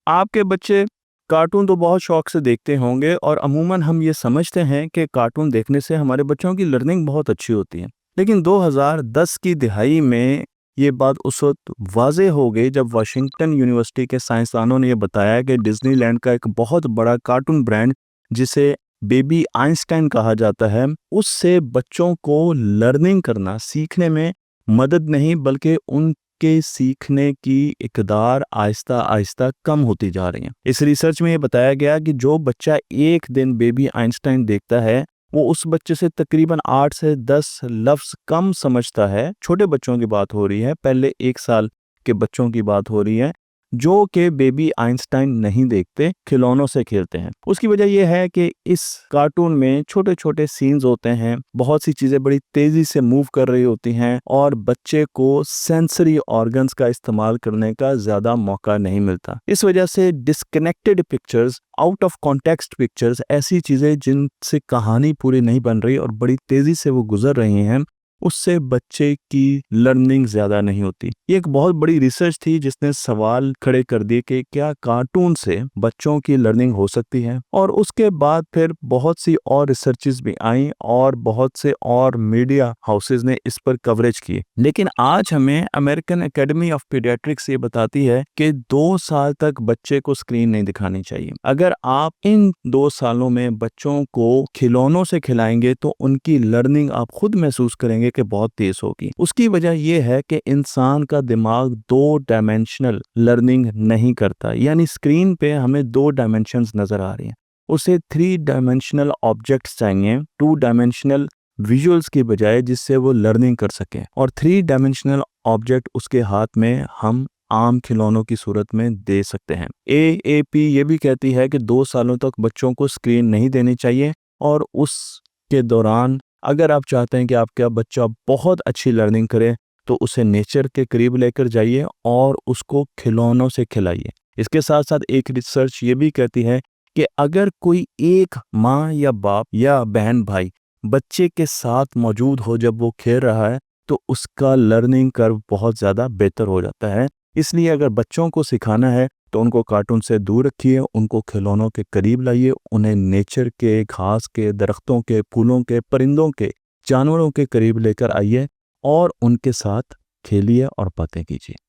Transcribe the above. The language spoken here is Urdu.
آپ کے بچے کارٹون تو بہت شوق سے دیکھتے ہوں گے، اور عموماً ہم یہ سمجھتے ہیں کہ کارٹون دیکھنے سے ہمارے بچوں کی لرننگ بہت اچھی ہوتی ہے۔ لیکن 2010 کی دہائی میں یہ بات اس وقت واضح ہو گئی جب واشنگٹن یونیورسٹی کے سائنسدانوں نے یہ بتایا کہ ڈزنی لینڈ کا ایک بہت بڑا کارٹون برانڈ جسے بیبی آئنسٹائن کہا جاتا ہے، اس سے بچوں کو لرننگ کرنا، سیکھنے میں مدد نہیں بلکہ ان کے سیکھنے کی اقدار آہستہ آہستہ کم ہوتی جا رہی ہیں۔ اس ریسرچ میں یہ بتایا گیا کہ جو بچہ ایک دن بیبی آئنسٹائن دیکھتا ہے وہ اس بچے سے تقریباً 8 سے 10 لفظ کم سمجھتا ہے۔ چھوٹے بچوں کی بات ہو رہی ہے، پہلے 1 سال کے بچوں کی بات ہو رہی ہے، جو کہ بیبی آئنسٹائن نہیں دیکھتے، کھلونوں سے کھیلتے ہیں۔ اس کی وجہ یہ ہے کہ اس کارٹون میں چھوٹے چھوٹے سینز ہوتے ہیں، بہت سی چیزیں بڑی تیزی سے موو کر رہی ہوتی ہیں، اور بچے کو سینسری آرگنز کا استعمال کرنے کا زیادہ موقع نہیں ملتا۔ اس وجہ سے disconnected pictures, out of context pictures, ایسی چیزیں جن سے کہانی پوری نہیں بن رہی اور بڑی تیزی سے وہ گزر رہی ہیں، اس سے بچے کی لرننگ زیادہ نہیں ہوتی۔ یہ ایک بہت بڑی ریسرچ تھی جس نے سوال کھڑے کر دیے کہ کیا کارٹون سے بچوں کی لرننگ ہو سکتی ہے، اور اس کے بعد پھر بہت سی اور ریسرچز بھی آئیں اور بہت سے اور میڈیا ہاؤسز نے اس پر کوریج کی۔ لیکن آج ہمیں امریکن اکیڈمی آف پیڈیاٹرکس یہ بتاتی ہے کہ 2 سال تک بچے کو اسکرین نہیں دکھانی چاہیے۔ اگر آپ ان 2 سالوں میں بچوں کو کھلونوں سے کھلائیں گے تو ان کی لرننگ آپ خود محسوس کریں گے کہ بہت تیز ہوگی۔ اس کی وجہ یہ ہے کہ انسان کا دماغ 2 ڈائمینشنل لرننگ نہیں کرتا، یعنی اسکرین پہ ہمیں 2 ڈائمینشنز نظر آ رہی ہیں، اسے 3 ڈائمینشنل آبجیکٹس چاہیے، 2 ڈائمینشنل ویژولز کی بجائے، جس سے وہ لرننگ کر سکیں۔ اور 3 ڈائمینشنل آبجیکٹ اس کے ہاتھ میں ہم عام کھلونوں کی صورت میں دے سکتے ہیں۔ AAP یہ بھی کہتی ہے کہ 2 سالوں تک بچوں کو اسکرین نہیں دینی چاہیے، اور اس کے دوران اگر آپ چاہتے ہیں کہ آپ کا بچہ بہت اچھی لرننگ کرے تو اسے نیچر کے قریب لے کر جائیے اور اس کو کھلونوں سے کھلائیے۔ اس کے ساتھ ساتھ ایک ریسرچ یہ بھی کہتی ہے کہ اگر کوئی ایک ماں یا باپ یا بہن بھائی بچے کے ساتھ موجود ہو جب وہ کھیل رہا ہے تو اس کا لرننگ کرو بہت زیادہ بہتر ہو جاتا ہے۔ اس لیے اگر بچوں کو سکھانا ہے تو ان کو کارٹون سے دور رکھیے، ان کو کھلونوں کے قریب لائیے، انہیں نیچر کے، گھاس کے، درختوں کے، پھولوں کے، پرندوں کے، جانوروں کے قریب لے کر آئیے اور ان کے ساتھ کھیلیے اور باتیں کیجیے۔